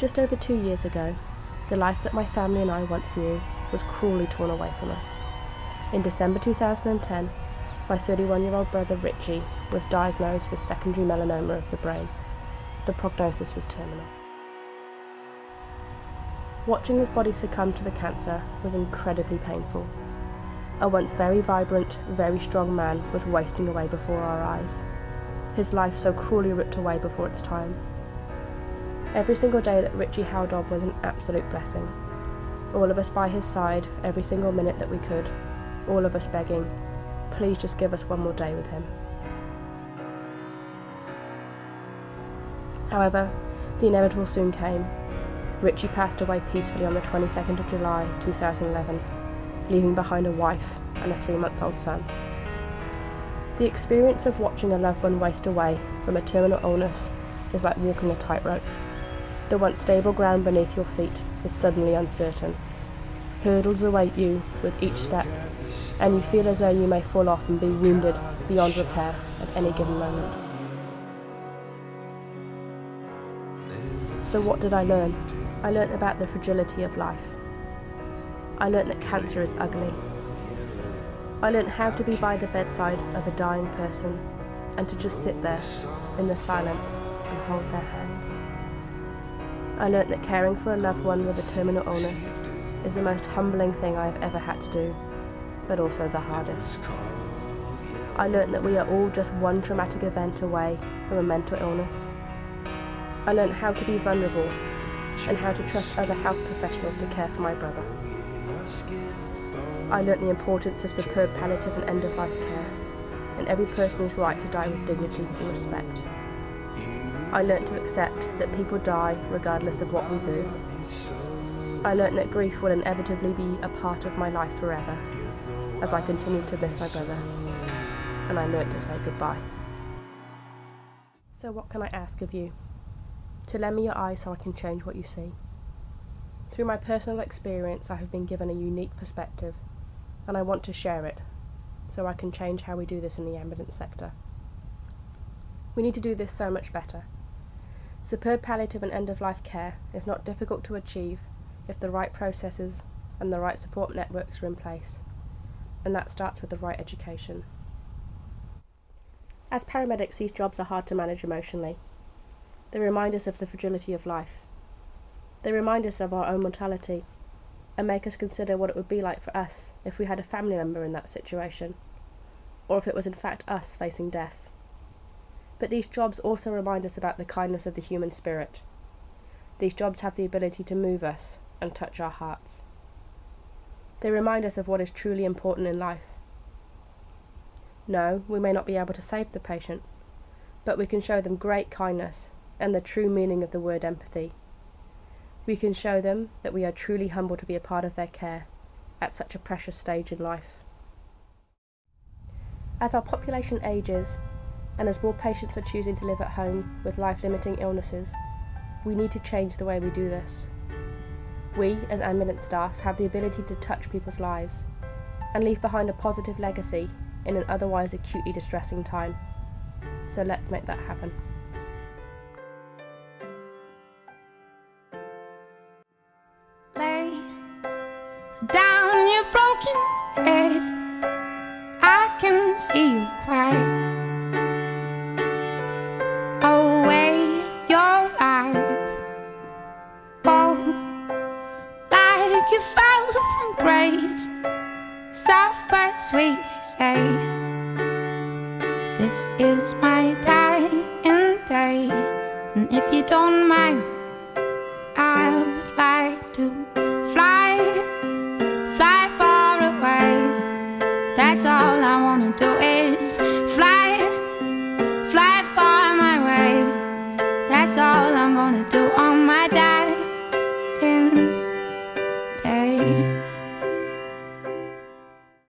Just over 2 years ago, the life that my family and I once knew was cruelly torn away from us. In December 2010, my 31-year-old brother Richie was diagnosed with secondary melanoma of the brain. The prognosis was terminal. Watching his body succumb to the cancer was incredibly painful. A once very vibrant, very strong man was wasting away before our eyes. His life so cruelly ripped away before its time. Every single day that Richie held on was an absolute blessing. All of us by his side, every single minute that we could. All of us begging, please just give us one more day with him. However, the inevitable soon came. Richie passed away peacefully on the 22nd of July 2011, leaving behind a wife and a 3-month-old son. The experience of watching a loved one waste away from a terminal illness is like walking a tightrope. The once stable ground beneath your feet is suddenly uncertain. Hurdles await you with each step, and you feel as though you may fall off and be wounded beyond repair at any given moment. So what did I learn? I learnt about the fragility of life. I learnt that cancer is ugly. I learnt how to be by the bedside of a dying person and to just sit there in the silence and hold their hand. I learnt that caring for a loved one with a terminal illness is the most humbling thing I have ever had to do, but also the hardest. I learnt that we are all just one traumatic event away from a mental illness. I learnt how to be vulnerable and how to trust other health professionals to care for my brother. I learnt the importance of superb palliative and end-of-life care, and every person's right to die with dignity and respect. I learnt to accept that people die regardless of what we do. I learnt that grief will inevitably be a part of my life forever, as I continue to miss my brother, and I learnt to say goodbye. So what can I ask of you? To lend me your eyes so I can change what you see. Through my personal experience, I have been given a unique perspective, and I want to share it, so I can change how we do this in the ambulance sector. We need to do this so much better. Superb palliative and end-of-life care is not difficult to achieve if the right processes and the right support networks are in place, and that starts with the right education. As paramedics, these jobs are hard to manage emotionally. They remind us of the fragility of life. They remind us of our own mortality and make us consider what it would be like for us if we had a family member in that situation, or if it was in fact us facing death. But these jobs also remind us about the kindness of the human spirit. These jobs have the ability to move us and touch our hearts. They remind us of what is truly important in life. No, we may not be able to save the patient, but we can show them great kindness and the true meaning of the word empathy. We can show them that we are truly humbled to be a part of their care at such a precious stage in life. As our population ages, and as more patients are choosing to live at home with life-limiting illnesses, we need to change the way we do this. We, as ambulance staff, have the ability to touch people's lives and leave behind a positive legacy in an otherwise acutely distressing time. So let's make that happen. Lay down your broken head, I can see you cry. Away your life, fall like you fell from grace. Soft but sweet, say, this is my dying day, and if you don't mind, I would like to fly far away. That's all I wanna do is fly far my way. That's all I'm gonna do on my dying